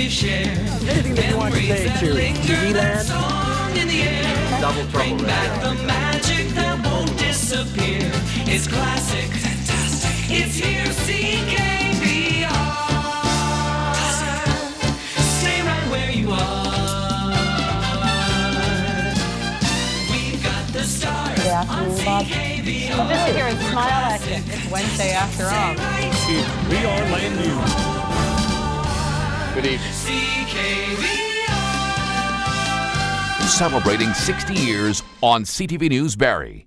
we've shared. Anything that you want to say to TV Land? Double trouble. Bring back the magic that won't disappear. It's classic. Fantastic. It's here, CKVR. Stay right where you are. We've got the stars on CKVR. Well, just sit here and smile at you. It's Wednesday after all. VR Land News. Good evening. Celebrating 60 years on CTV News Barrie.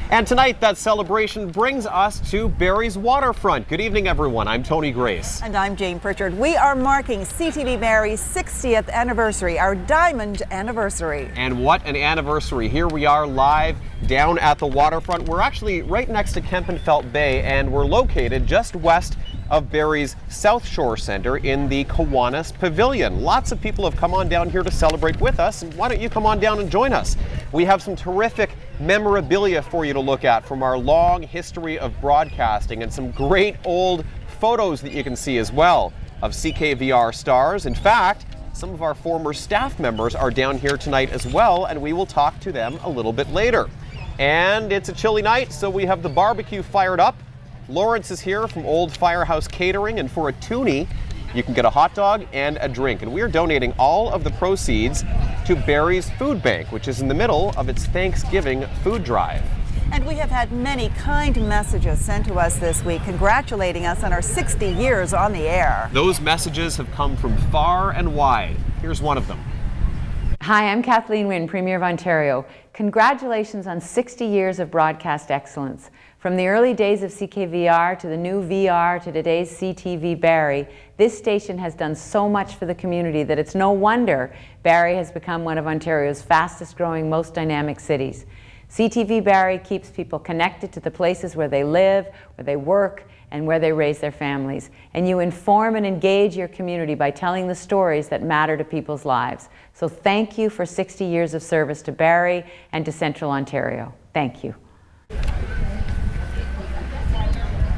And tonight, that celebration brings us to Barrie's waterfront. Good evening, everyone. I'm Tony Grace. And I'm Jane Pritchard. We are marking CTV Barrie's 60th anniversary, our diamond anniversary. And what an anniversary. Here we are live down at the waterfront. We're actually right next to Kempenfelt Bay, and we're located just west of Barrie's South Shore Centre in the Kiwanis Pavilion. Lots of people have come on down here to celebrate with us, and why don't you come on down and join us? We have some terrific memorabilia for you to look at from our long history of broadcasting, and some great old photos that you can see as well of CKVR stars. In fact, some of our former staff members are down here tonight as well, and we will talk to them a little bit later. And it's a chilly night, so we have the barbecue fired up. Lawrence is here from Old Firehouse Catering, and for a toonie, you can get a hot dog and a drink. And we are donating all of the proceeds to Barrie's Food Bank, which is in the middle of its Thanksgiving food drive. And we have had many kind messages sent to us this week congratulating us on our 60 years on the air. Those messages have come from far and wide. Here's one of them. Hi, I'm Kathleen Wynne, Premier of Ontario. Congratulations on 60 years of broadcast excellence. From the early days of CKVR to the new VR to today's CTV Barrie, this station has done so much for the community that it's no wonder Barrie has become one of Ontario's fastest growing, most dynamic cities. CTV Barrie keeps people connected to the places where they live, where they work, and where they raise their families. And you inform and engage your community by telling the stories that matter to people's lives. So thank you for 60 years of service to Barrie and to Central Ontario. Thank you.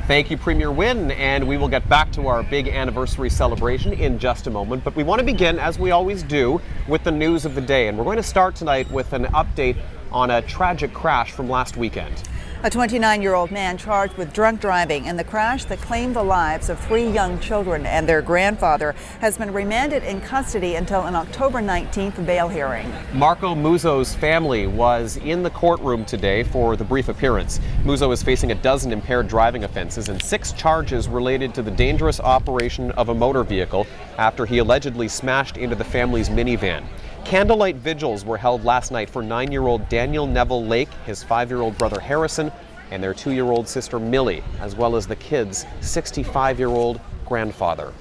Thank you, Premier Wynne, and we will get back to our big anniversary celebration in just a moment. But we want to begin, as we always do, with the news of the day. And we're going to start tonight with an update on a tragic crash from last weekend. A 29-year-old man charged with drunk driving in the crash that claimed the lives of 3 young children and their grandfather has been remanded in custody until an October 19th bail hearing. Marco Muzo's family was in the courtroom today for the brief appearance. Muzo is facing a dozen impaired driving offenses and 6 charges related to the dangerous operation of a motor vehicle after he allegedly smashed into the family's minivan. Candlelight vigils were held last night for 9-year-old Daniel Neville Lake, his 5-year-old brother Harrison, and their 2-year-old sister Millie, as well as the kid's 65-year-old grandfather.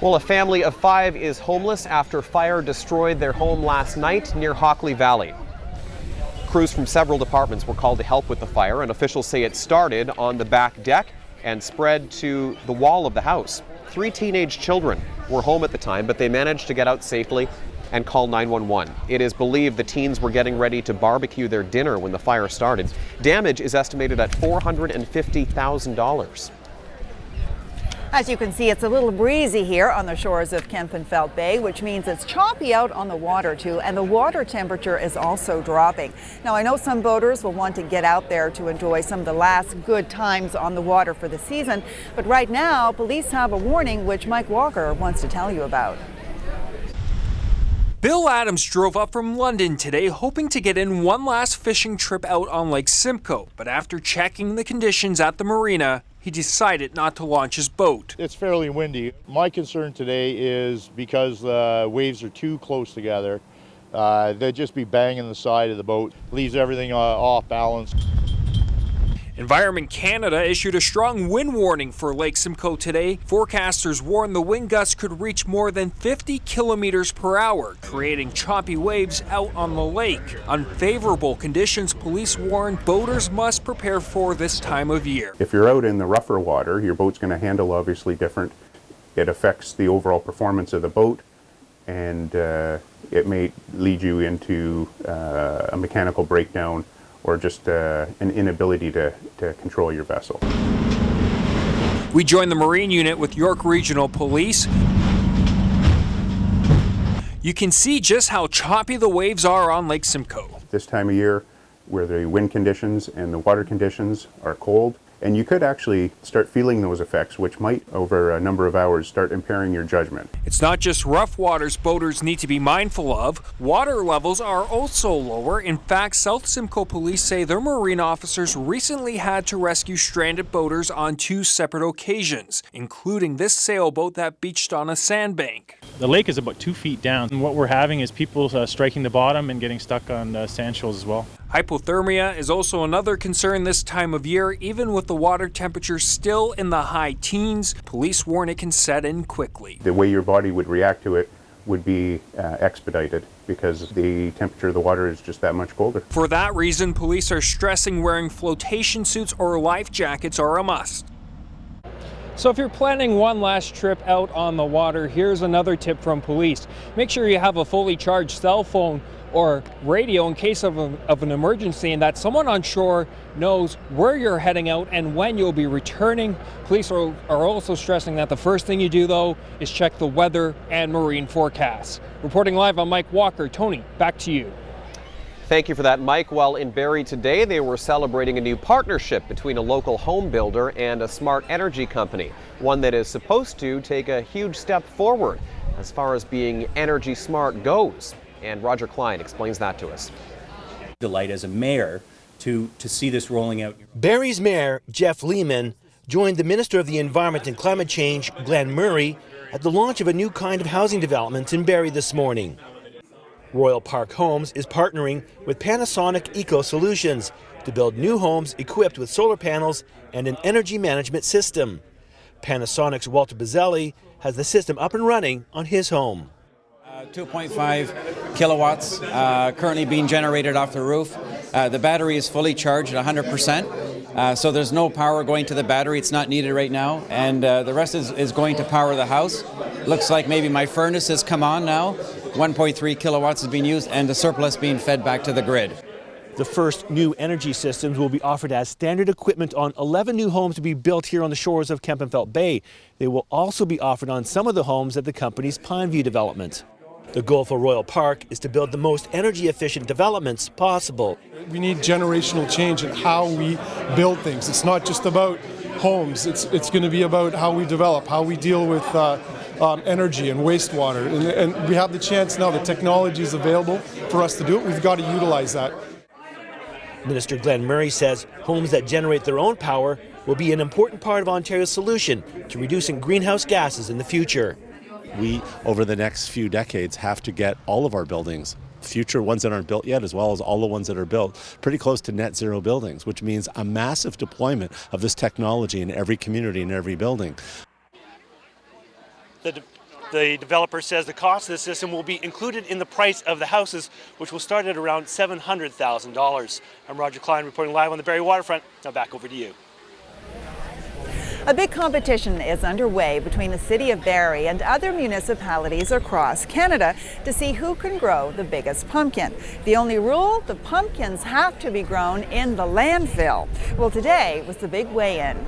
Well, a family of 5 is homeless after fire destroyed their home last night near Hockley Valley. Crews from several departments were called to help with the fire, and officials say it started on the back deck and spread to the wall of the house. 3 teenage children were home at the time, but they managed to get out safely and call 911. It is believed the teens were getting ready to barbecue their dinner when the fire started. Damage is estimated at $450,000. As you can see, it's a little breezy here on the shores of Kempenfelt Bay, which means it's choppy out on the water too, and the water temperature is also dropping. Now, I know some boaters will want to get out there to enjoy some of the last good times on the water for the season, but right now, police have a warning which Mike Walker wants to tell you about. Bill Adams drove up from London today hoping to get in one last fishing trip out on Lake Simcoe, but after checking the conditions at the marina, he decided not to launch his boat. It's fairly windy. My concern today is because the waves are too close together, they'd just be banging the side of the boat, leaves everything off balance. Environment Canada issued a strong wind warning for Lake Simcoe today. Forecasters warn the wind gusts could reach more than 50 kilometers per hour, creating choppy waves out on the lake. Unfavorable conditions, police warn boaters must prepare for this time of year. If you're out in the rougher water, your boat's going to handle obviously different. It affects the overall performance of the boat, and it may lead you into a mechanical breakdown or just an inability to control your vessel. We join the Marine Unit with York Regional Police. You can see just how choppy the waves are on Lake Simcoe. This time of year, where the wind conditions and the water conditions are cold, and you could actually start feeling those effects, which might, over a number of hours, start impairing your judgment. It's not just rough waters boaters need to be mindful of. Water levels are also lower. In fact, South Simcoe Police say their marine officers recently had to rescue stranded boaters on 2 separate occasions, including this sailboat that beached on a sandbank. The lake is about 2 feet down, and what we're having is people striking the bottom and getting stuck on sand shoals as well. Hypothermia is also another concern this time of year. Even with the water temperature still in the high teens, police warn it can set in quickly. The way your body would react to it would be expedited because the temperature of the water is just that much colder. For that reason, police are stressing wearing flotation suits or life jackets are a must. So if you're planning one last trip out on the water, here's another tip from police. Make sure you have a fully charged cell phone or radio in case of an emergency, and that someone on shore knows where you're heading out and when you'll be returning. Police are also stressing that the first thing you do, though, is check the weather and marine forecasts. Reporting live, I'm Mike Walker. Tony, back to you. Thank you for that, Mike. Well, in Barrie today, they were celebrating a new partnership between a local home builder and a smart energy company, one that is supposed to take a huge step forward as far as being energy smart goes. And Roger Klein explains that to us. Delight as a mayor to see this rolling out. Barrie's Mayor, Jeff Lehman, joined the Minister of the Environment and Climate Change, Glenn Murray, at the launch of a new kind of housing development in Barrie this morning. Royal Park Homes is partnering with Panasonic Eco Solutions to build new homes equipped with solar panels and an energy management system. Panasonic's Walter Bazzelli has the system up and running on his home. 2.5 kilowatts currently being generated off the roof. The battery is fully charged at 100%, so there's no power going to the battery. It's not needed right now, and the rest is going to power the house. Looks like maybe my furnace has come on now. 1.3 kilowatts is being used, and the surplus being fed back to the grid. The first new energy systems will be offered as standard equipment on 11 new homes to be built here on the shores of Kempenfelt Bay. They will also be offered on some of the homes at the company's Pineview development. The goal for Royal Park is to build the most energy efficient developments possible. We need generational change in how we build things. It's not just about homes. It's going to be about how we develop, how we deal with energy and wastewater. And we have the chance now. The technology is available for us to do it. We've got to utilize that. Minister Glenn Murray says homes that generate their own power will be an important part of Ontario's solution to reducing greenhouse gases in the future. We, over the next few decades, have to get all of our buildings, future ones that aren't built yet, as well as all the ones that are built, pretty close to net zero buildings, which means a massive deployment of this technology in every community and every building. The developer says the cost of the system will be included in the price of the houses, which will start at around $700,000. I'm Roger Klein reporting live on the Barrie waterfront. Now back over to you. A big competition is underway between the City of Barrie and other municipalities across Canada to see who can grow the biggest pumpkin. The only rule, the pumpkins have to be grown in the landfill. Well, today was the big weigh-in.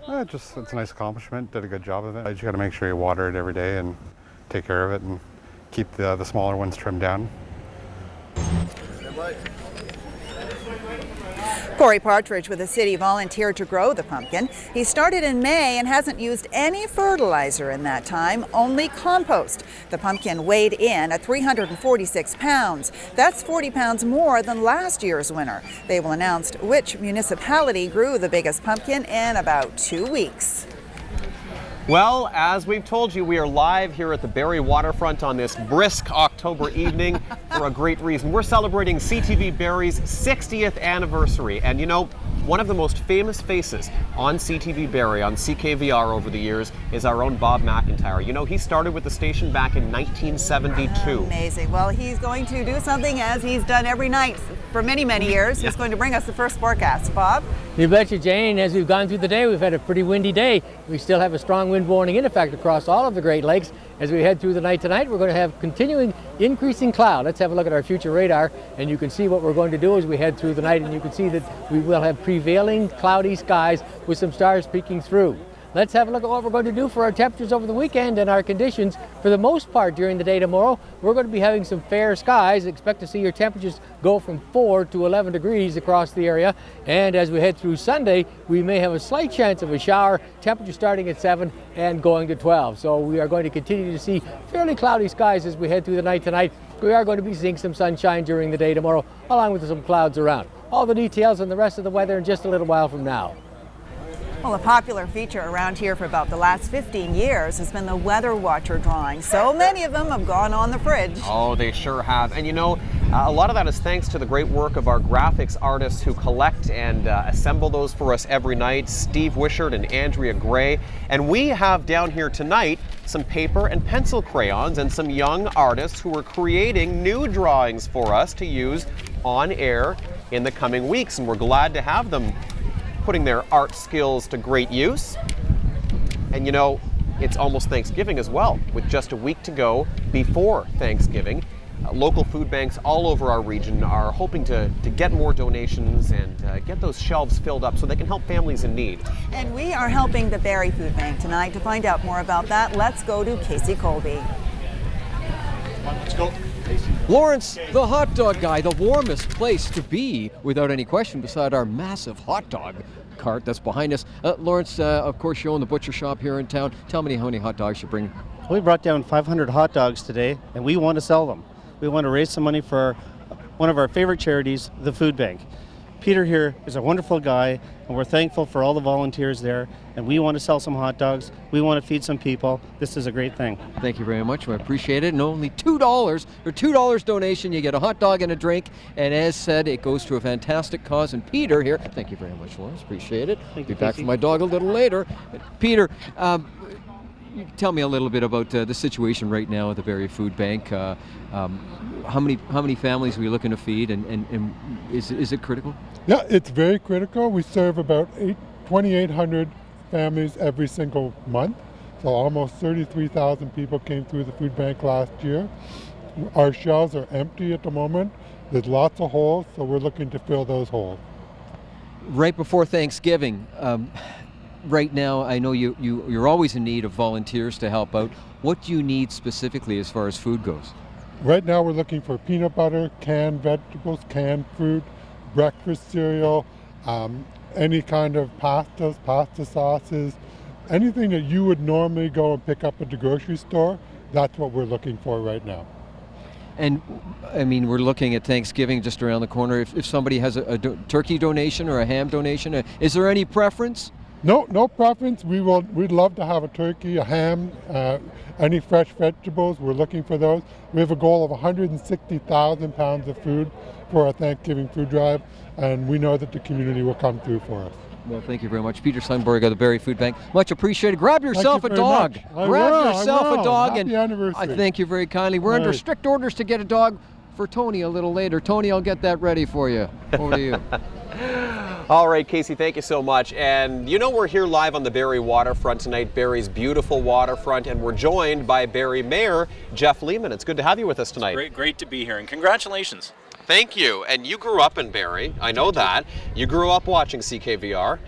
It's a nice accomplishment, did a good job of it. You just got to make sure you water it every day and take care of it and keep the smaller ones trimmed down. Corey Partridge with the city volunteered to grow the pumpkin. He started in May and hasn't used any fertilizer in that time, only compost. The pumpkin weighed in at 346 pounds. That's 40 pounds more than last year's winner. They will announce which municipality grew the biggest pumpkin in about 2 weeks. Well, as we've told you, we are live here at the Barrie waterfront on this brisk October evening for a great reason. We're celebrating CTV Barrie's 60th anniversary. And you know, one of the most famous faces on CTV Barrie, on CKVR over the years, is our own Bob McIntyre. You know, he started with the station back in 1972. Amazing. Well, he's going to do something as he's done every night for many, many years. He's going to bring us the first forecast. Bob? You betcha, Jane. As we've gone through the day, we've had a pretty windy day. We still have a strong wind blowing in effect across all of the Great Lakes, As we head through the night tonight, we're going to have continuing increasing cloud. Let's have a look at our future radar, and you can see what we're going to do as we head through the night, and you can see that we will have prevailing cloudy skies with some stars peeking through. Let's have a look at what we're going to do for our temperatures over the weekend and our conditions. For the most part during the day tomorrow, we're going to be having some fair skies. Expect to see your temperatures go from 4 to 11 degrees across the area. And as we head through Sunday, we may have a slight chance of a shower, temperature starting at 7 and going to 12. So we are going to continue to see fairly cloudy skies as we head through the night tonight. We are going to be seeing some sunshine during the day tomorrow, along with some clouds around. All the details and the rest of the weather in just a little while from now. Well, a popular feature around here for about the last 15 years has been the Weather Watcher drawing. So many of them have gone on the fridge. Oh, they sure have. And you know, a lot of that is thanks to the great work of our graphics artists who collect and assemble those for us every night, Steve Wishart and Andrea Gray. And we have down here tonight some paper and pencil crayons and some young artists who are creating new drawings for us to use on air in the coming weeks. And we're glad to have them putting their art skills to great use. And you know, it's almost Thanksgiving as well, with just a week to go before Thanksgiving. Local food banks all over our region are hoping to get more donations and get those shelves filled up so they can help families in need. And we are helping the Barrie Food Bank tonight. To find out more about that, let's go to Casey Colby. Let's go. Lawrence, the hot dog guy, the warmest place to be, without any question, beside our massive hot dog cart that's behind us. Lawrence, of course, you own the butcher shop here in town. Tell me how many hot dogs you bring. We brought down 500 hot dogs today, and we want to sell them. We want to raise some money for one of our favorite charities, the food bank. Peter here is a wonderful guy, and we're thankful for all the volunteers there, and we want to sell some hot dogs. We want to feed some people. This is a great thing. Thank you very much. I appreciate it. And only $2 or $2 donation, you get a hot dog and a drink. And as said, it goes to a fantastic cause. And Peter here, thank you very much, Lawrence. Appreciate it. I'll be back for my dog a little later. Peter, tell me a little bit about the situation right now at the Barrie Food Bank. How many families are we looking to feed, and is it critical? Yeah, it's very critical. We serve about 2,800 families every single month. So almost 33,000 people came through the food bank last year. Our shelves are empty at the moment. There's lots of holes, so we're looking to fill those holes. Right before Thanksgiving, right now I know you're always in need of volunteers to help out. What do you need specifically as far as food goes? Right now we're looking for peanut butter, canned vegetables, canned fruit, breakfast cereal, any kind of pastas, pasta sauces, anything that you would normally go and pick up at the grocery store. That's what we're looking for right now. And I mean, we're looking at Thanksgiving just around the corner. If somebody has a turkey donation or a ham donation, is there any preference? No preference. We'd love to have a turkey, a ham, any fresh vegetables. We're looking for those. We have a goal of 160,000 pounds of food for our Thanksgiving food drive, and we know that the community will come through for us. Well, thank you very much. Peter Sundberg of the Barrie Food Bank. Much appreciated. Grab yourself a dog. Grab yourself a dog. Happy anniversary. I thank you very kindly. We're under strict orders to get a dog for Tony a little later. Tony, I'll get that ready for you. Over to you. All right, Casey, thank you so much. And you know, we're here live on the Barrie waterfront tonight, Barrie's beautiful waterfront, and we're joined by Barrie Mayor Jeff Lehman. It's good to have you with us tonight. Great to be here, and congratulations. Thank you. And you grew up in Barrie. I know that. You grew up watching CKVR.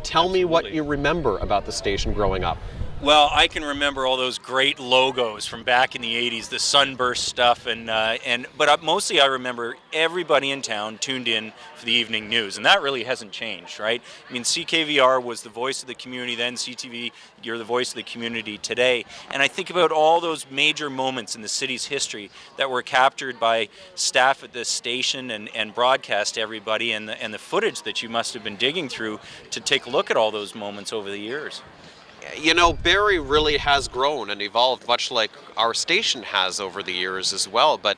Tell me what you remember about the station growing up. Well, I can remember all those great logos from back in the 80s, the Sunburst stuff, but mostly I remember everybody in town tuned in for the evening news, and that really hasn't changed, right? I mean, CKVR was the voice of the community then, CTV, you're the voice of the community today, and I think about all those major moments in the city's history that were captured by staff at this station and broadcast to everybody, and the footage that you must have been digging through to take a look at all those moments over the years. You know, Barrie really has grown and evolved, much like our station has over the years as well. But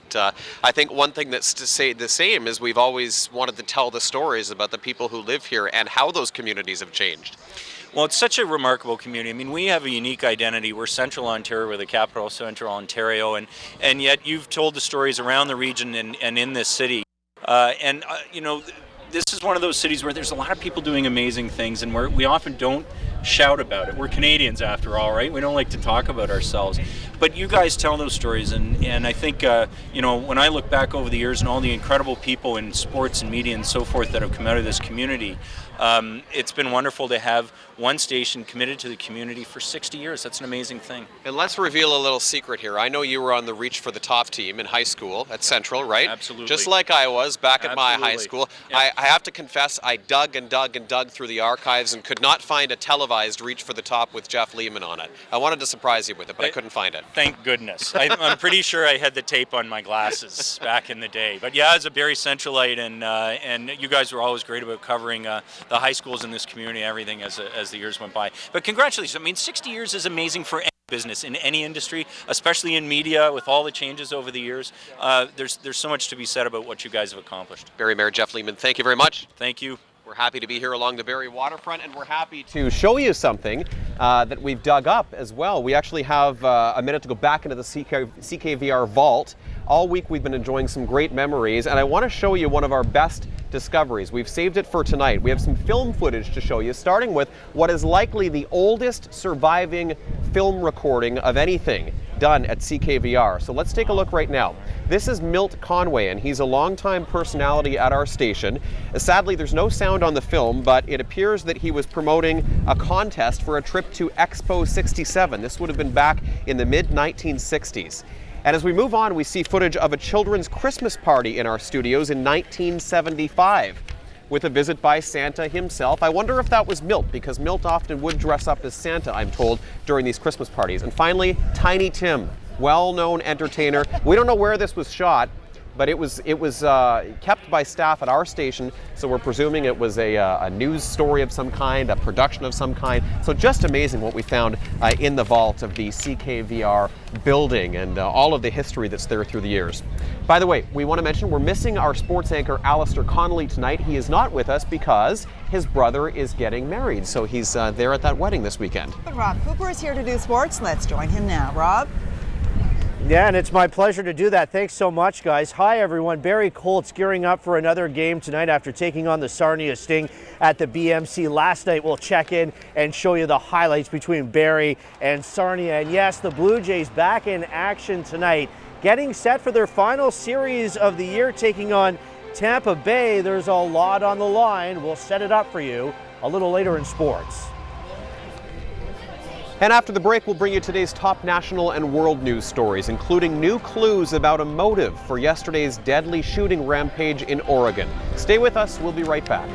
I think one thing that's to say the same is we've always wanted to tell the stories about the people who live here and how those communities have changed. Well, it's such a remarkable community. I mean, we have a unique identity. We're Central Ontario, we're the capital of Central Ontario, and yet you've told the stories around the region and in this city. You know, this is one of those cities where there's a lot of people doing amazing things, and we often don't shout about it. We're Canadians after all, right? We don't like to talk about ourselves. but you guys tell those stories, and I think when I look back over the years and all the incredible people in sports and media and so forth that have come out of this community, it's been wonderful to have one station committed to the community for 60 years. That's an amazing thing. And let's reveal a little secret here. I know you were on the Reach for the Top team in high school at Central, right? Absolutely. Just like I was back at my high school. I have to confess, I dug and dug and dug through the archives and could not find a televised Reach for the Top with Jeff Lehman on it. I wanted to surprise you with it, but I couldn't find it. Thank goodness. I'm pretty sure I had the tape on my glasses back in the day. But yeah, as a Barrie Centralite, and you guys were always great about covering the high schools in this community, everything as the years went by. But congratulations. I mean, 60 years is amazing for any business in any industry, especially in media with all the changes over the years. There's so much to be said about what you guys have accomplished. Barrie Mayor Jeff Lehman, thank you very much. Thank you. We're happy to be here along the Barrie waterfront, and we're happy to show you something that we've dug up as well. We actually have a minute to go back into the CKVR vault. All week we've been enjoying some great memories, and I want to show you one of our best discoveries. We've saved it for tonight. We have some film footage to show you, starting with what is likely the oldest surviving film recording of anything done at CKVR. So let's take a look right now. This is Milt Conway, and he's a longtime personality at our station. Sadly, there's no sound on the film, but it appears that he was promoting a contest for a trip to Expo 67. This would have been back in the mid-1960s. And as we move on, we see footage of a children's Christmas party in our studios in 1975 with a visit by Santa himself. I wonder if that was Milt, because Milt often would dress up as Santa, I'm told, during these Christmas parties. And finally, Tiny Tim, well-known entertainer. We don't know where this was shot, but it was kept by staff at our station, so we're presuming it was a news story of some kind, a production of some kind. So just amazing what we found in the vault of the CKVR building and all of the history that's there through the years. By the way, we want to mention we're missing our sports anchor Alistair Connolly tonight. He is not with us because his brother is getting married, so he's there at that wedding this weekend. But Rob Cooper is here to do sports. Let's join him now. Rob? Yeah, and it's my pleasure to do that. Thanks so much, guys. Hi, everyone. Barrie Colts gearing up for another game tonight after taking on the Sarnia Sting at the BMC last night. We'll check in and show you the highlights between Barrie and Sarnia. And yes, the Blue Jays back in action tonight, getting set for their final series of the year, taking on Tampa Bay. There's a lot on the line. We'll set it up for you a little later in sports. And after the break, we'll bring you today's top national and world news stories, including new clues about a motive for yesterday's deadly shooting rampage in Oregon. Stay with us. We'll be right back.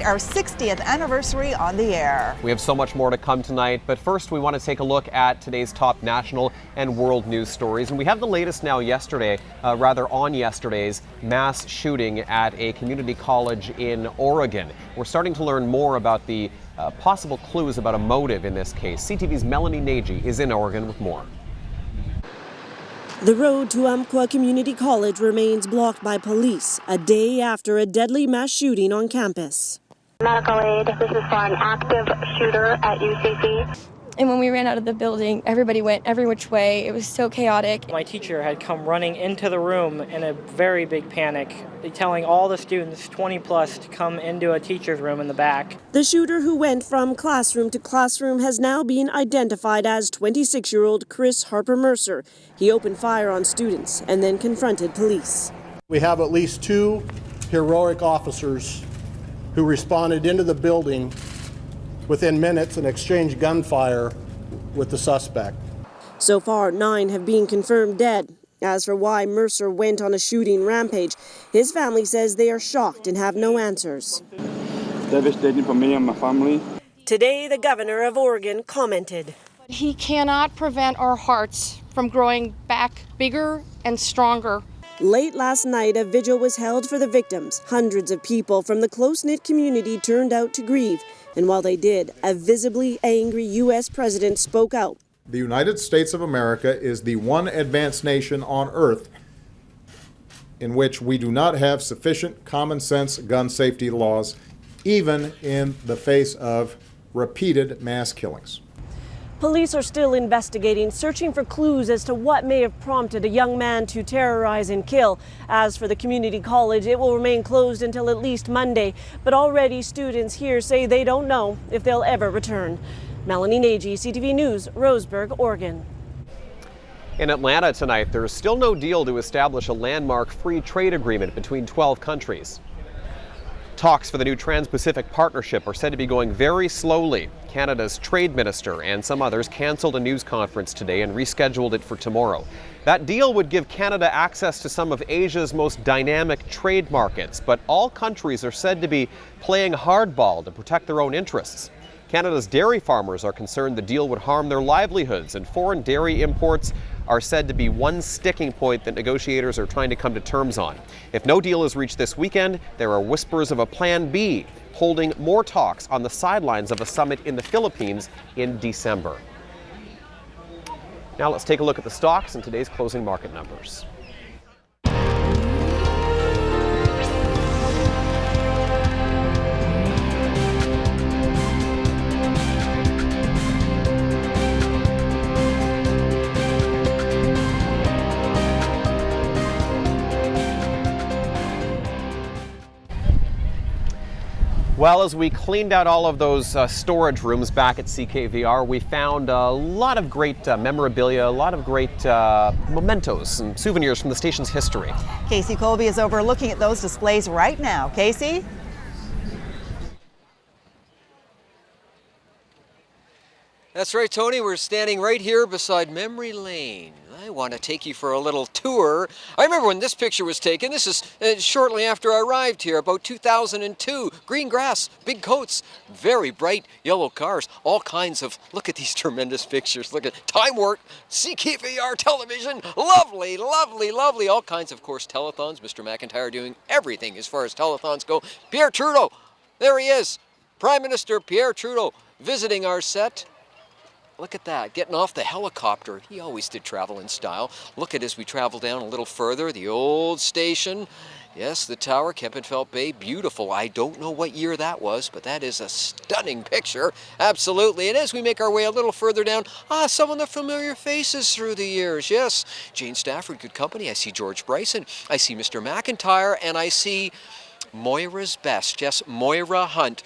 Our 60th anniversary on the air. We have so much more to come tonight, but first we want to take a look at today's top national and world news stories. And we have the latest now on yesterday's mass shooting at a community college in Oregon. We're starting to learn more about the possible clues about a motive in this case. CTV's Melanie Nagy is in Oregon with more. The road to Umpqua Community College remains blocked by police a day after a deadly mass shooting on campus. Medical aid, this is for an active shooter at UCC. And when we ran out of the building, everybody went every which way. It was so chaotic. My teacher had come running into the room in a very big panic, telling all the students, 20 plus, to come into a teacher's room in the back. The shooter, who went from classroom to classroom, has now been identified as 26-year-old Chris Harper Mercer. He opened fire on students and then confronted police. We have at least 2 heroic officers who responded into the building within minutes and exchanged gunfire with the suspect. So far, 9 have been confirmed dead. As for why Mercer went on a shooting rampage, his family says they are shocked and have no answers. Devastating for me and my family. Today, the governor of Oregon commented. He cannot prevent our hearts from growing back bigger and stronger. Late last night, a vigil was held for the victims. Hundreds of people from the close-knit community turned out to grieve. And while they did, a visibly angry U.S. president spoke out. The United States of America is the one advanced nation on earth in which we do not have sufficient common sense gun safety laws even in the face of repeated mass killings. Police are still investigating, searching for clues as to what may have prompted a young man to terrorize and kill. As for the community college, it will remain closed until at least Monday, but already students here say they don't know if they'll ever return. Melanie Nagy, CTV News, Roseburg, Oregon. In Atlanta tonight, there's still no deal to establish a landmark free trade agreement between 12 countries. Talks for the new Trans-Pacific Partnership are said to be going very slowly. Canada's trade minister and some others canceled a news conference today and rescheduled it for tomorrow. That deal would give Canada access to some of Asia's most dynamic trade markets, but all countries are said to be playing hardball to protect their own interests. Canada's dairy farmers are concerned the deal would harm their livelihoods, and foreign dairy imports are said to be one sticking point that negotiators are trying to come to terms on. If no deal is reached this weekend, there are whispers of a plan B, holding more talks on the sidelines of a summit in the Philippines in December. Now let's take a look at the stocks and today's closing market numbers. Well, as we cleaned out all of those storage rooms back at CKVR, we found a lot of great memorabilia, a lot of great mementos and souvenirs from the station's history. Casey Colby is over looking at those displays right now. Casey? That's right, Tony. We're standing right here beside Memory Lane. I want to take you for a little tour. I remember when this picture was taken. This is shortly after I arrived here, about 2002. Green grass, big coats, very bright yellow cars, all kinds of, look at these tremendous pictures. Look at Time Warp, CKVR television, lovely, lovely, lovely. All kinds, of course, telethons. Mr. McIntyre doing everything as far as telethons go. Pierre Trudeau, there he is. Prime Minister Pierre Trudeau visiting our set. Look at that, getting off the helicopter. He always did travel in style. Look at as we travel down a little further, the old station. Yes, the tower, Kempenfelt Bay, beautiful. I don't know what year that was, but that is a stunning picture. Absolutely. And as we make our way a little further down, some of the familiar faces through the years. Yes, Jane Stafford, good company. I see George Bryson. I see Mr. McIntyre, and I see Moira's best. Yes, Moira Hunt.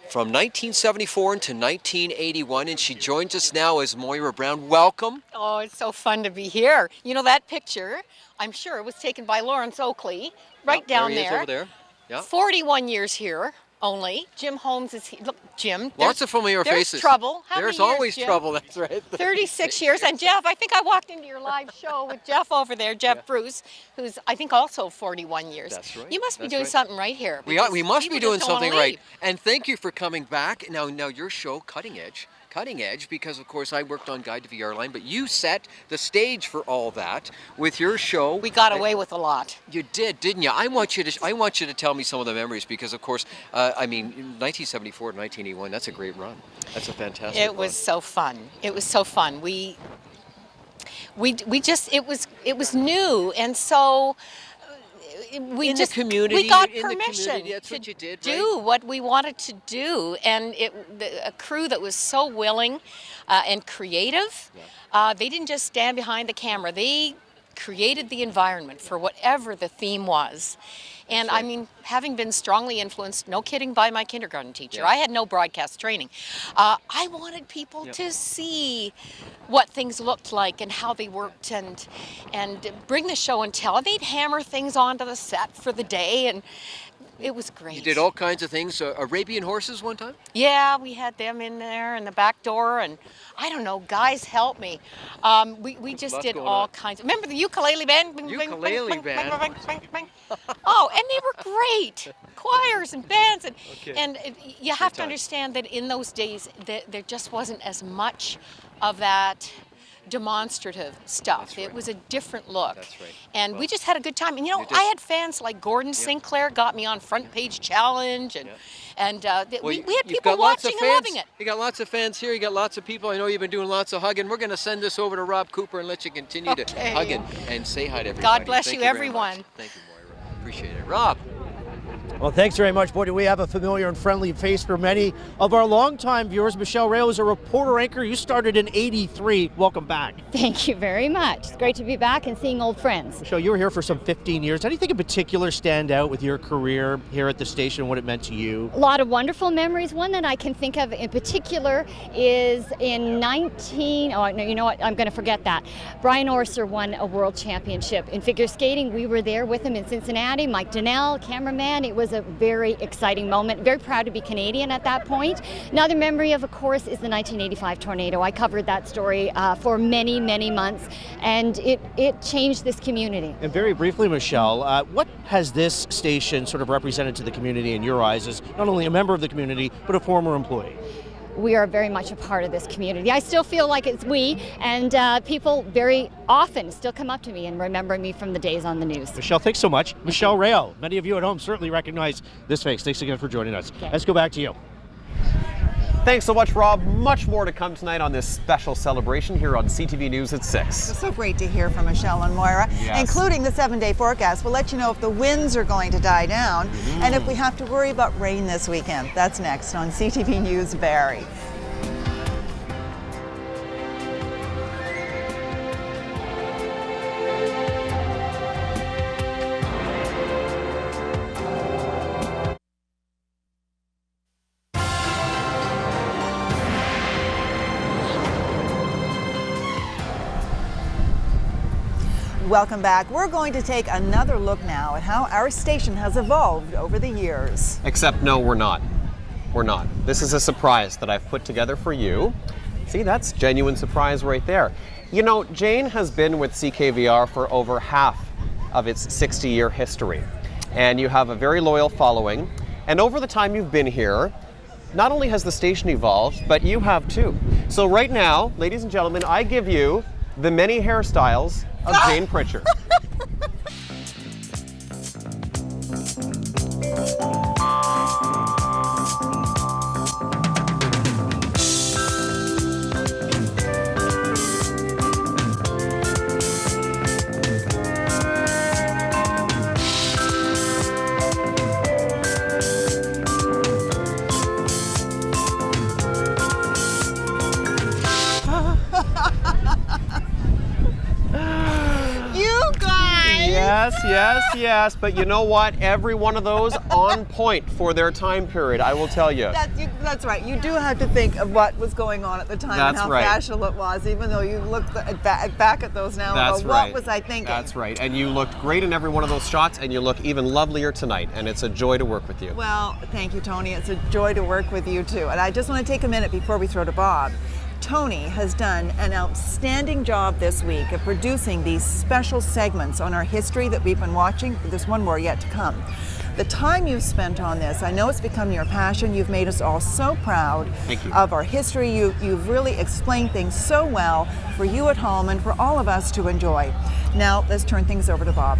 From 1974 to 1981, and she joins us now as Moira Brown. Welcome. Oh, it's so fun to be here. You know, that picture, I'm sure it was taken by Lawrence Oakley, right down there. He is over there. Yeah. 41 years here only. Jim Holmes is here. Look, Jim. Lots of familiar faces. There's trouble. How there's many years, always Jim? trouble, that's right. 36 years. And Jeff, I think I walked into your live show with Jeff over there, Jeff Bruce, who's I think also 41 years. That's right. You must be doing something right here. We must be doing something right. And thank you for coming back. Now your show, Cutting Edge, because of course I worked on Guide to VR Line, but you set the stage for all that with your show. We got away with a lot. You did, didn't you? I want you to tell me some of the memories, because of course, I mean, 1974 to 1981, that's a great run. That's a fantastic It was so fun. It was so fun. We just, it was new, and so we the community, we got in the permission community, that's what you did, right? do what we wanted to do, and a crew that was so willing and creative. They didn't just stand behind the camera. They created the environment for whatever the theme was. And I mean, having been strongly influenced, no kidding, by my kindergarten teacher, I had no broadcast training. I wanted people to see what things looked like and how they worked, and bring the show and tell. They'd hammer things onto the set for the day, and it was great. You did all kinds of things. Arabian horses one time? Yeah, we had them in there in the back door, and I don't know, guys, help me. We just did all kinds. Remember the ukulele band? Ukulele band. Oh, and they were great. Choirs and bands, and you have to understand that in those days there just wasn't as much of that demonstrative stuff. It was a different look. That's right. And we just had a good time. And you know, I had fans like Gordon Sinclair got me on Front Page Challenge, and we had people watching and loving it. You got lots of fans here. You got lots of people. I know you've been doing lots of hugging. We're going to send this over to Rob Cooper and let you continue to hug and say hi to everybody. God bless you, everyone. Thank you, Moira. Appreciate it. Rob. Well, thanks very much. Boy, do we have a familiar and friendly face for many of our longtime viewers. Michelle Rayo is a reporter anchor. You started in '83. Welcome back. Thank you very much. It's great to be back and seeing old friends. Michelle, you were here for some 15 years. Anything in particular stand out with your career here at the station, what it meant to you? A lot of wonderful memories. One that I can think of in particular is in you know what, I'm going to forget that. Brian Orser won a world championship in figure skating. We were there with him in Cincinnati. Mike Donnell, cameraman. It was a very exciting moment. Very proud to be Canadian at that point. Another memory of course, is the 1985 tornado. I covered that story for many, many months, and it changed this community. And very briefly, Michelle, what has this station sort of represented to the community in your eyes as not only a member of the community, but a former employee? We are very much a part of this community. I still feel like it's we, and people very often still come up to me and remember me from the days on the news. Michelle, thanks so much. Michelle Rayo, many of you at home certainly recognize this face. Thanks again for joining us. Okay. Let's go back to you. Thanks so much, Rob. Much more to come tonight on this special celebration here on CTV News at 6. It's so great to hear from Michelle and Moira, yes, including the 7-day forecast. We'll let you know if the winds are going to die down and if we have to worry about rain this weekend. That's next on CTV News Barrie. Welcome back. We're going to take another look now at how our station has evolved over the years. Except no, we're not. We're not. This is a surprise that I've put together for you. See, that's genuine surprise right there. You know, Jane has been with CKVR for over half of its 60-year history. And you have a very loyal following. And over the time you've been here, not only has the station evolved, but you have too. So right now, ladies and gentlemen, I give you the many hairstyles of Jane Pritchard. Yes, but you know what? Every one of those on point for their time period, I will tell you. That's right. You do have to think of what was going on at the time and how fashionable it was, even though you look back at those now and go, what was I thinking? That's right. And you looked great in every one of those shots, and you look even lovelier tonight, and it's a joy to work with you. Well, thank you, Tony. It's a joy to work with you, too. And I just want to take a minute before we throw to Bob. Tony has done an outstanding job this week of producing these special segments on our history that we've been watching. There's one more yet to come. The time you've spent on this, I know it's become your passion. You've made us all so proud of our history. You've really explained things so well for you at home and for all of us to enjoy. Now, let's turn things over to Bob.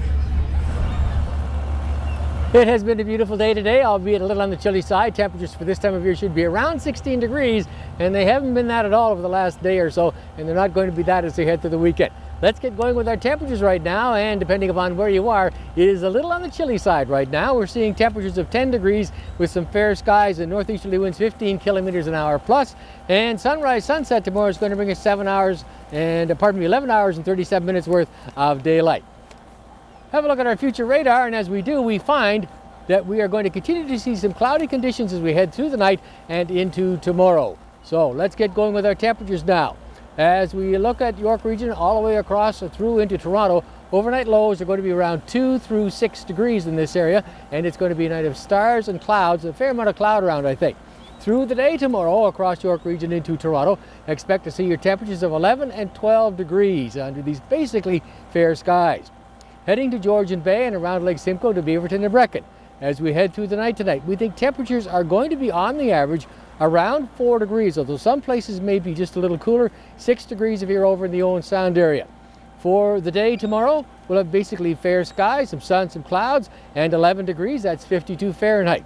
It has been a beautiful day today, albeit a little on the chilly side. Temperatures for this time of year should be around 16 degrees, and they haven't been that at all over the last day or so, and they're not going to be that as we head through the weekend. Let's get going with our temperatures right now, and depending upon where you are, it is a little on the chilly side right now. We're seeing temperatures of 10 degrees with some fair skies and northeasterly winds 15 kilometers an hour plus, and sunrise sunset tomorrow is going to bring us 11 hours and 37 minutes worth of daylight. Have a look at our future radar, and as we do, we find that we are going to continue to see some cloudy conditions as we head through the night and into tomorrow. So let's get going with our temperatures now. As we look at York Region all the way across through into Toronto, overnight lows are going to be around 2 through 6 degrees in this area, and it's going to be a night of stars and clouds, a fair amount of cloud around, I think. Through the day tomorrow across York Region into Toronto, expect to see your temperatures of 11 and 12 degrees under these basically fair skies. Heading to Georgian Bay and around Lake Simcoe to Beaverton and Brecken. As we head through the night tonight, we think temperatures are going to be on the average around 4 degrees, although some places may be just a little cooler, 6 degrees if you're over in the Owen Sound area. For the day tomorrow, we'll have basically fair skies, some sun, some clouds, and 11 degrees, that's 52 Fahrenheit.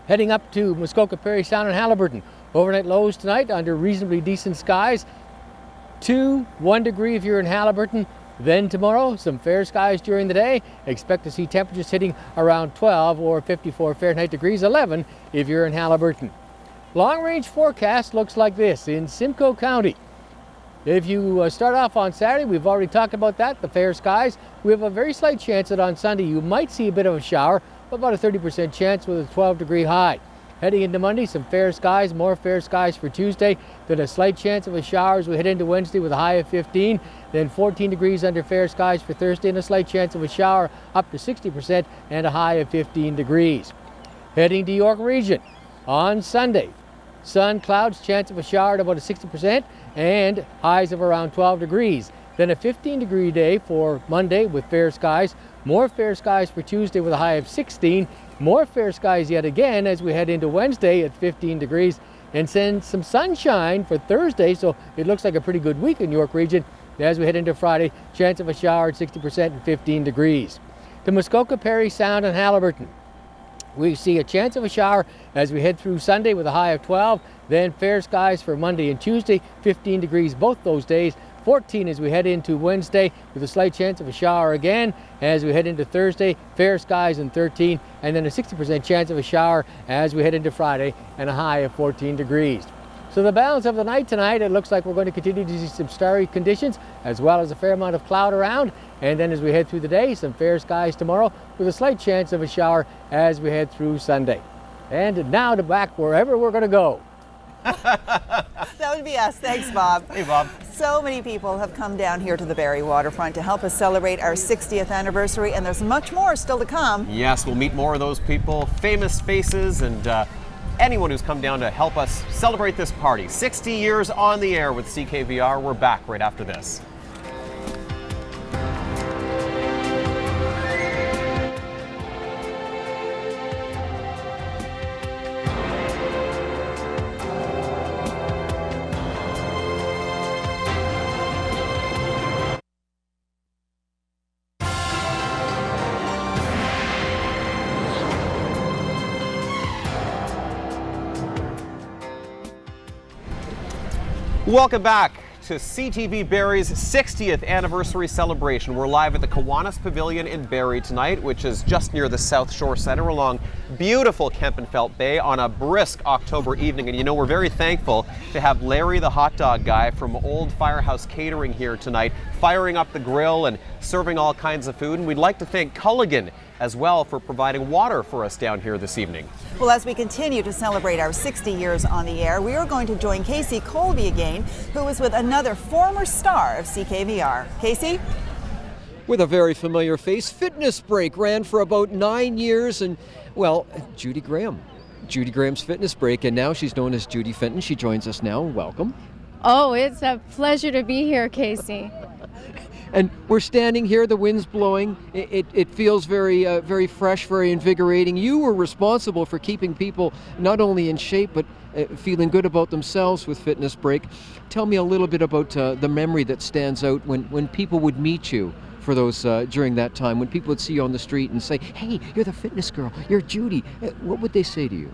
Heading up to Muskoka, Parry Sound and Haliburton. Overnight lows tonight under reasonably decent skies. 1 degree if you're in Haliburton, Then tomorrow, some fair skies during the day. Expect to see temperatures hitting around 12 or 54 Fahrenheit degrees, 11 if you're in Haliburton. Long-range forecast looks like this in Simcoe County. If you start off on Saturday, we've already talked about that, the fair skies. We have a very slight chance that on Sunday you might see a bit of a shower, about a 30% chance with a 12-degree high. Heading into Monday, some fair skies, more fair skies for Tuesday, then a slight chance of a shower as we head into Wednesday with a high of 15, then 14 degrees under fair skies for Thursday and a slight chance of a shower up to 60% and a high of 15 degrees. Heading to York Region on Sunday, sun, clouds, chance of a shower at about a 60% and highs of around 12 degrees. Then a 15-degree day for Monday with fair skies, more fair skies for Tuesday with a high of 16, more fair skies yet again as we head into Wednesday at 15 degrees, and send some sunshine for Thursday, so it looks like a pretty good week in York Region. As we head into Friday, chance of a shower at 60% and 15 degrees. To Muskoka, Parry Sound, and Haliburton. We see a chance of a shower as we head through Sunday with a high of 12, then fair skies for Monday and Tuesday, 15 degrees both those days, 14 as we head into Wednesday with a slight chance of a shower again. As we head into Thursday, fair skies and 13, and then a 60% chance of a shower as we head into Friday and a high of 14 degrees. So the balance of the night tonight, it looks like we're going to continue to see some starry conditions as well as a fair amount of cloud around. And then as we head through the day, some fair skies tomorrow with a slight chance of a shower as we head through Sunday. And now to back wherever we're going to go. That would be us. Thanks, Bob. Hey, Bob. So many people have come down here to the Barrie waterfront to help us celebrate our 60th anniversary, and there's much more still to come. Yes, we'll meet more of those people, famous faces, and anyone who's come down to help us celebrate this party. 60 years on the air with CKVR. We're back right after this. Welcome back to CTV Barrie's 60th anniversary celebration. We're live at the Kiwanis Pavilion in Barrie tonight, which is just near the South Shore Centre along beautiful Kempenfelt Bay on a brisk October evening. And you know, we're very thankful to have Larry the hot dog guy from Old Firehouse Catering here tonight, firing up the grill and serving all kinds of food. And we'd like to thank Culligan as well for providing water for us down here this evening. Well, as we continue to celebrate our 60 years on the air, we are going to join Casey Colby again, who is with another former star of CKVR. Casey? With a very familiar face, Fitness Break ran for about 9 years, and, well, Judy Graham. Judy Graham's Fitness Break, and now she's known as Judy Fenton. She joins us now. Welcome. Oh, it's a pleasure to be here, Casey. And we're standing here, the wind's blowing. It feels very, very fresh, very invigorating. You were responsible for keeping people not only in shape, but feeling good about themselves with Fitness Break. Tell me a little bit about the memory that stands out when people would meet you for those during that time, when people would see you on the street and say, hey, you're the fitness girl, you're Judy. What would they say to you?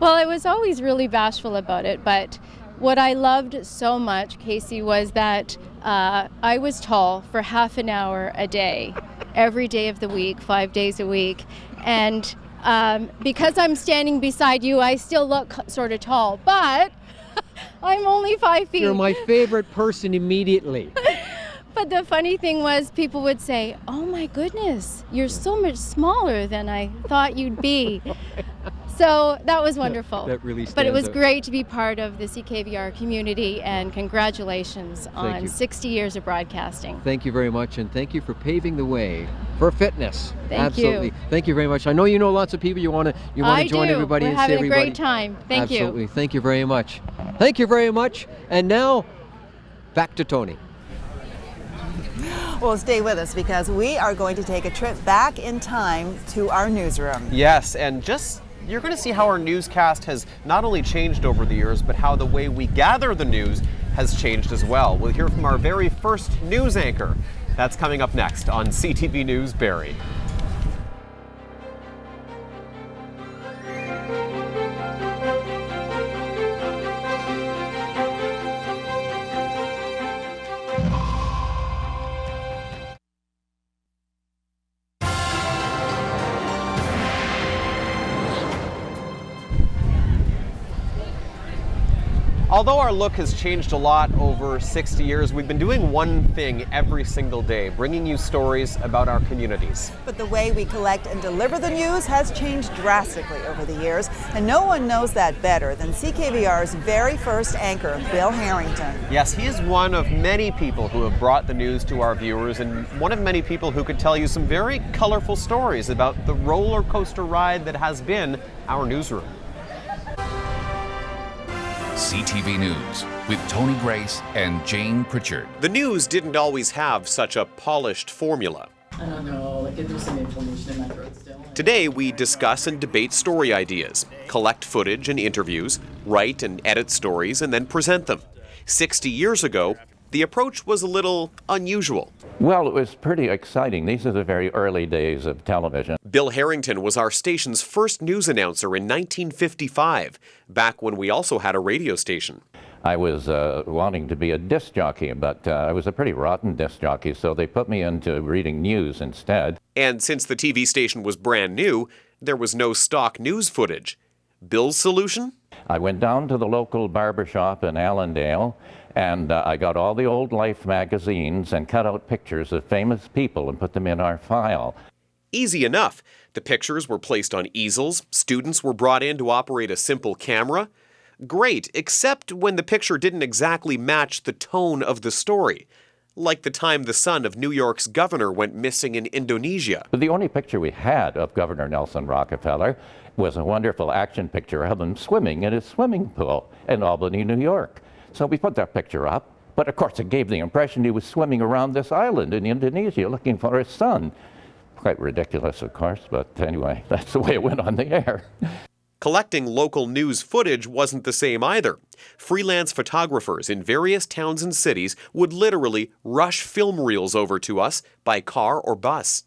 Well, I was always really bashful about it, but what I loved so much, Casey, was that I was tall for half an hour a day, every day of the week, 5 days a week. And because I'm standing beside you, I still look sort of tall, but I'm only 5 feet. You're my favorite person immediately. But the funny thing was, people would say, oh my goodness, you're so much smaller than I thought you'd be. So that was wonderful. That really stands But it was out. great to be part of the CKVR community, and congratulations on you. 60 years of broadcasting. Thank you very much, and thank you for paving the way for fitness. Thank Absolutely. you. Thank you very much. I know you know lots of people. You want to join do. everybody We're and see having everybody. a great time. Thank you. Absolutely. Thank you very much. Thank you very much. And now, back to Tony. Well, stay with us because we are going to take a trip back in time to our newsroom. Yes, and you're going to see how our newscast has not only changed over the years, but how the way we gather the news has changed as well. We'll hear from our very first news anchor. That's coming up next on CTV News Barrie. Although our look has changed a lot over 60 years, we've been doing one thing every single day, bringing you stories about our communities. But the way we collect and deliver the news has changed drastically over the years, and no one knows that better than CKVR's very first anchor, Bill Harrington. Yes, he is one of many people who have brought the news to our viewers, and one of many people who could tell you some very colorful stories about the roller coaster ride that has been our newsroom. CTV News with Tony Grace and Jane Pritchard. The news didn't always have such a polished formula. I don't know, like there's some inflammation in my throat still. Today we discuss and debate story ideas, collect footage and interviews, write and edit stories, and then present them. 60 years ago, the approach was a little unusual. Well, it was pretty exciting. These are the very early days of television. Bill Harrington was our station's first news announcer in 1955, back when we also had a radio station. I was wanting to be a disc jockey, but I was a pretty rotten disc jockey, so they put me into reading news instead. And since the TV station was brand new, there was no stock news footage. Bill's solution? I went down to the local barbershop in Allendale, and I got all the old Life magazines and cut out pictures of famous people and put them in our file. Easy enough. The pictures were placed on easels, students were brought in to operate a simple camera. Great, except when the picture didn't exactly match the tone of the story. Like the time the son of New York's governor went missing in Indonesia. But the only picture we had of Governor Nelson Rockefeller was a wonderful action picture of him swimming in his swimming pool in Albany, New York. So we put that picture up, but of course it gave the impression he was swimming around this island in Indonesia looking for his son. Quite ridiculous, of course, but anyway, that's the way it went on the air. Collecting local news footage wasn't the same either. Freelance photographers in various towns and cities would literally rush film reels over to us by car or bus.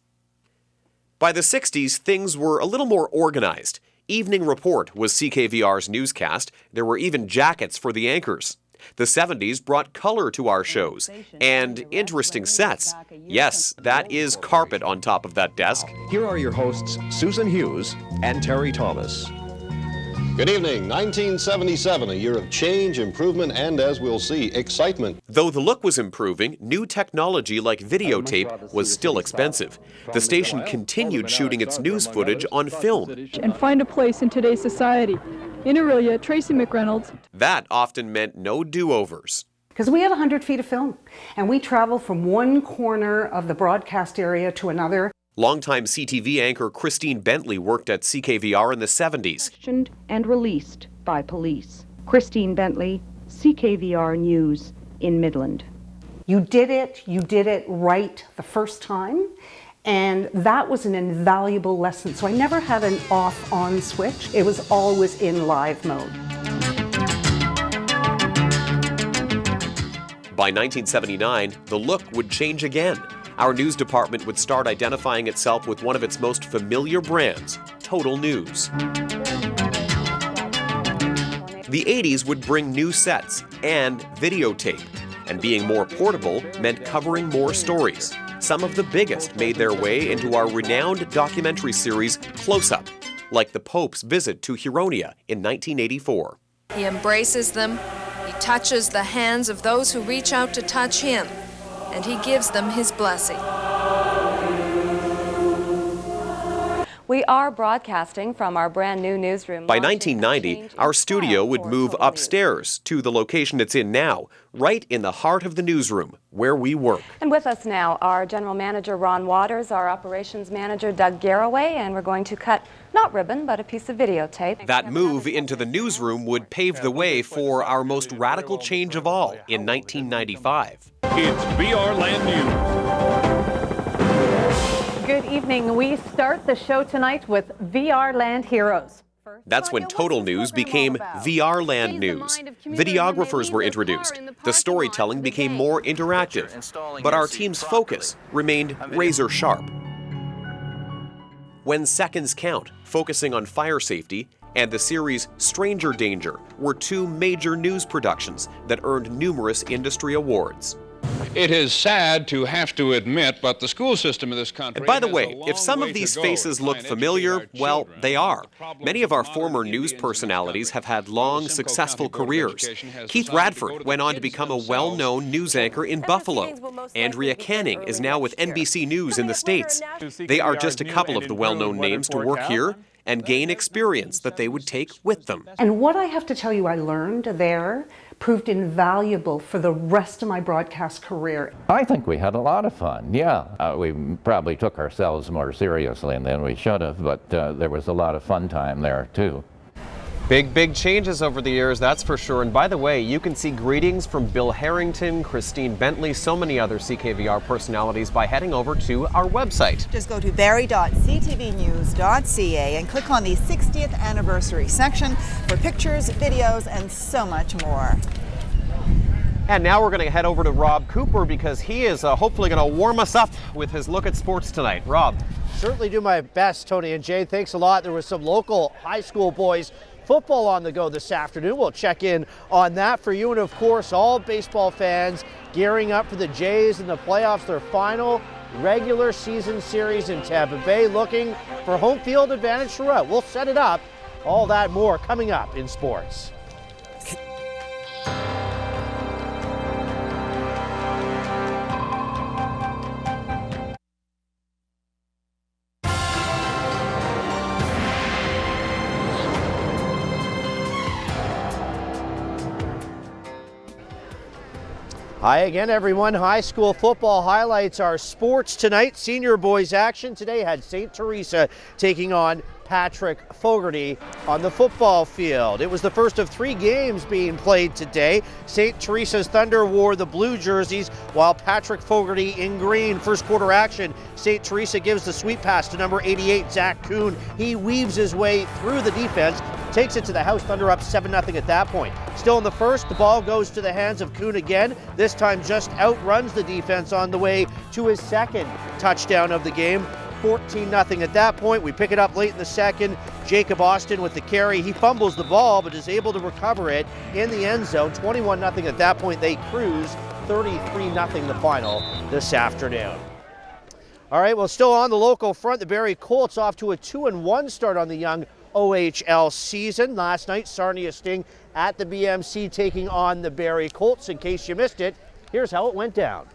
By the 60s, things were a little more organized. Evening Report was CKVR's newscast. There were even jackets for the anchors. The 70s brought color to our shows, and interesting sets. Yes, that is carpet on top of that desk. Here are your hosts, Susan Hughes and Terry Thomas. Good evening. 1977, a year of change, improvement, and as we'll see, excitement. Though the look was improving, new technology like videotape was still expensive. The station continued shooting its news footage on film. And find a place in today's society. Inter alia, Tracy McReynolds. That often meant no do-overs. Because we had 100 feet of film, and we traveled from one corner of the broadcast area to another. Longtime CTV anchor Christine Bentley worked at CKVR in the 70s. And released by police. Christine Bentley, CKVR News in Midland. You did it right the first time, and that was an invaluable lesson. So I never had an off-on switch. It was always in live mode. By 1979, the look would change again. Our news department would start identifying itself with one of its most familiar brands, Total News. The 80s would bring new sets and videotape, and being more portable meant covering more stories. Some of the biggest made their way into our renowned documentary series, Close Up, like the Pope's visit to Huronia in 1984. He embraces them, he touches the hands of those who reach out to touch him, and he gives them his blessing. We are broadcasting from our brand new newsroom. By 1990, our studio would move upstairs to the location it's in now, right in the heart of the newsroom, where we work. And with us now, our general manager, Ron Waters, our operations manager, Doug Garraway, and we're going to cut, not ribbon, but a piece of videotape. That move into the newsroom would pave the way for our most radical change of all in 1995. It's VR Land News. Good evening. We start the show tonight with VR Land Heroes. That's when Total News became VR Land News. Videographers were introduced. The storytelling became more interactive, but our team's focus remained razor sharp. When Seconds Count, focusing on fire safety, and the series Stranger Danger were two major news productions that earned numerous industry awards. It is sad to have to admit, but the school system in this country... And by the way, if some of these faces look familiar, well, they are. Many of our former news personalities have had long, successful careers. Keith Radford went on to become a well-known news anchor in Buffalo. Andrea Canning is now with NBC News in the States. They are just a couple of the well-known names to work here and gain experience that they would take with them. And what I have to tell you I learned there proved invaluable for the rest of my broadcast career. I think we had a lot of fun, yeah. We probably took ourselves more seriously than we should have, but there was a lot of fun time there too. Big changes over the years, that's for sure. And by the way, you can see greetings from Bill Harrington, Christine Bentley, so many other CKVR personalities by heading over to our website. Just go to barrie.ctvnews.ca and click on the 60th anniversary section for pictures, videos, and so much more. And now we're going to head over to Rob Cooper because he is hopefully going to warm us up with his look at sports tonight. Rob. Certainly do my best, Tony and Jay. Thanks a lot. There was some local high school boys football on the go this afternoon. We'll check in on that for you. And of course, all baseball fans gearing up for the Jays in the playoffs, their final regular season series in Tampa Bay, looking for home field advantage throughout. We'll set it up. All that more coming up in sports. Hi again, everyone. High school football highlights our sports tonight. Senior boys action today had St. Teresa taking on Patrick Fogarty on the football field. It was the first of 3 games being played today. St. Teresa's Thunder wore the blue jerseys while Patrick Fogarty in green. First quarter action, St. Teresa gives the sweep pass to number 88, Zach Kuhn. He weaves his way through the defense, takes it to the house. Thunder up 7-0 at that point. Still in the first, the ball goes to the hands of Kuhn again. This time just outruns the defense on the way to his second touchdown of the game. 14-0 at that point. We pick it up late in the second. Jacob Austin with the carry. He fumbles the ball but is able to recover it in the end zone. 21-0 at that point. They cruise. 33-0 the final this afternoon. All right, well, still on the local front, the Barrie Colts off to a 2-1 start on the young OHL season. Last night, Sarnia Sting at the BMC taking on the Barrie Colts. In case you missed it, here's how it went down.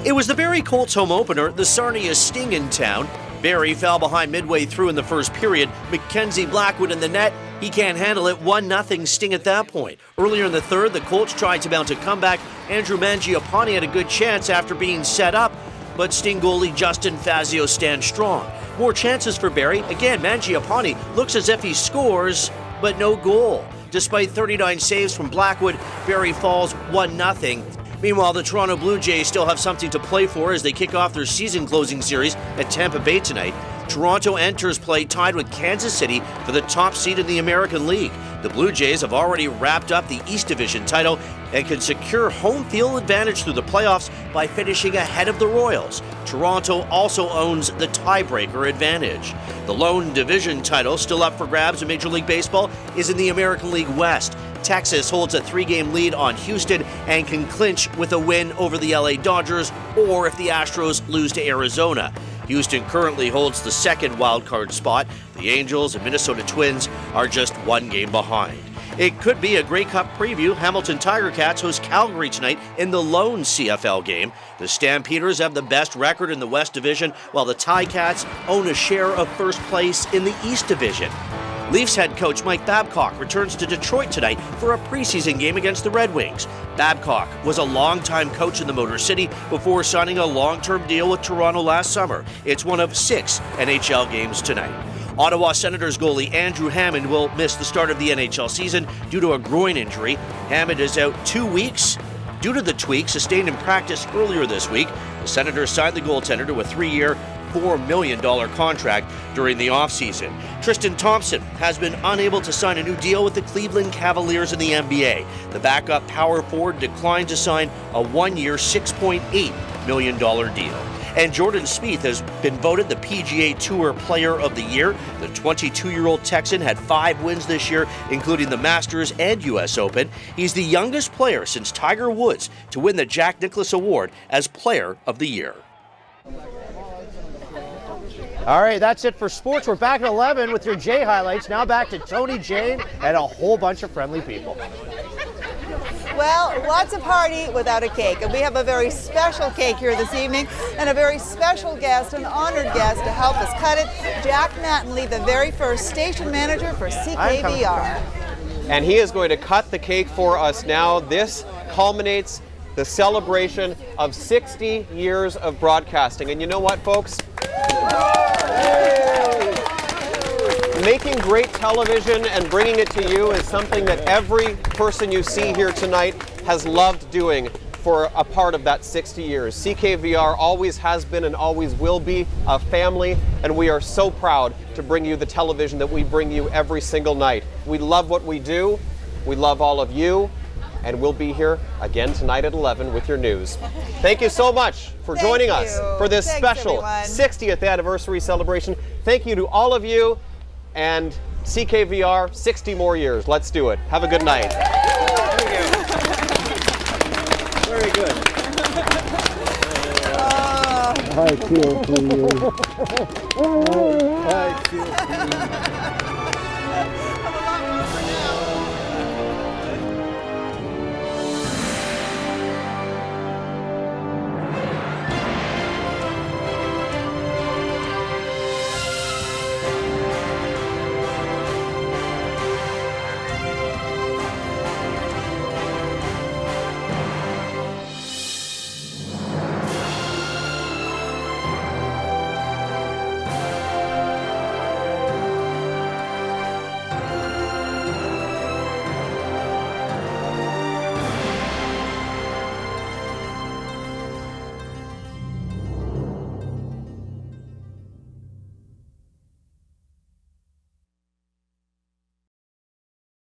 It was the Barrie Colts home opener, the Sarnia Sting in town. Barrie fell behind midway through in the first period. Mackenzie Blackwood in the net. He can't handle it. 1-0 Sting at that point. Earlier in the third, the Colts tried to mount a comeback. Andrew Mangiapane had a good chance after being set up, but Sting goalie Justin Fazio stands strong. More chances for Barrie. Again, Mangiapane looks as if he scores, but no goal. Despite 39 saves from Blackwood, Barrie falls 1-0. Meanwhile, the Toronto Blue Jays still have something to play for as they kick off their season-closing series at Tampa Bay tonight. Toronto enters play tied with Kansas City for the top seed in the American League. The Blue Jays have already wrapped up the East Division title and can secure home field advantage through the playoffs by finishing ahead of the Royals. Toronto also owns the tiebreaker advantage. The lone division title still up for grabs in Major League Baseball is in the American League West. Texas holds a 3-game lead on Houston and can clinch with a win over the LA Dodgers or if the Astros lose to Arizona. Houston currently holds the second wildcard spot. The Angels and Minnesota Twins are just 1 game behind. It could be a Grey Cup preview. Hamilton Tiger Cats host Calgary tonight in the lone CFL game. The Stampeders have the best record in the West Division, while the Ticats own a share of first place in the East Division. Leafs head coach Mike Babcock returns to Detroit tonight for a preseason game against the Red Wings. Babcock was a longtime coach in the Motor City before signing a long-term deal with Toronto last summer. It's one of 6 NHL games tonight. Ottawa Senators goalie Andrew Hammond will miss the start of the NHL season due to a groin injury. Hammond is out 2 weeks due to the tweak sustained in practice earlier this week. The Senators signed the goaltender to a 3-year, $4 million contract during the offseason. Tristan Thompson has been unable to sign a new deal with the Cleveland Cavaliers in the NBA. The backup power forward declined to sign a 1-year, $6.8 million deal. And Jordan Spieth has been voted the PGA Tour Player of the Year. The 22-year-old Texan had 5 wins this year, including the Masters and U.S. Open. He's the youngest player since Tiger Woods to win the Jack Nicklaus Award as Player of the Year. All right, that's it for sports. We're back at 11 with your Jay highlights. Now back to Tony, Jane, and a whole bunch of friendly people. Well, what's a party without a cake? And we have a very special cake here this evening and a very special guest, an honored guest to help us cut it, Jack Mattingly, the very first station manager for CKVR. And he is going to cut the cake for us now. This culminates the celebration of 60 years of broadcasting. And you know what, folks? Making great television and bringing it to you is something that every person you see here tonight has loved doing for a part of that 60 years. CKVR always has been and always will be a family, and we are so proud to bring you the television that we bring you every single night. We love what we do, we love all of you, and we'll be here again tonight at 11 with your news. Thank you so much for joining us for this special 60th anniversary celebration. Thank you to all of you, and CKVR, 60 more years. Let's do it. Have a good night. Very good. I feel for you. I feel for you.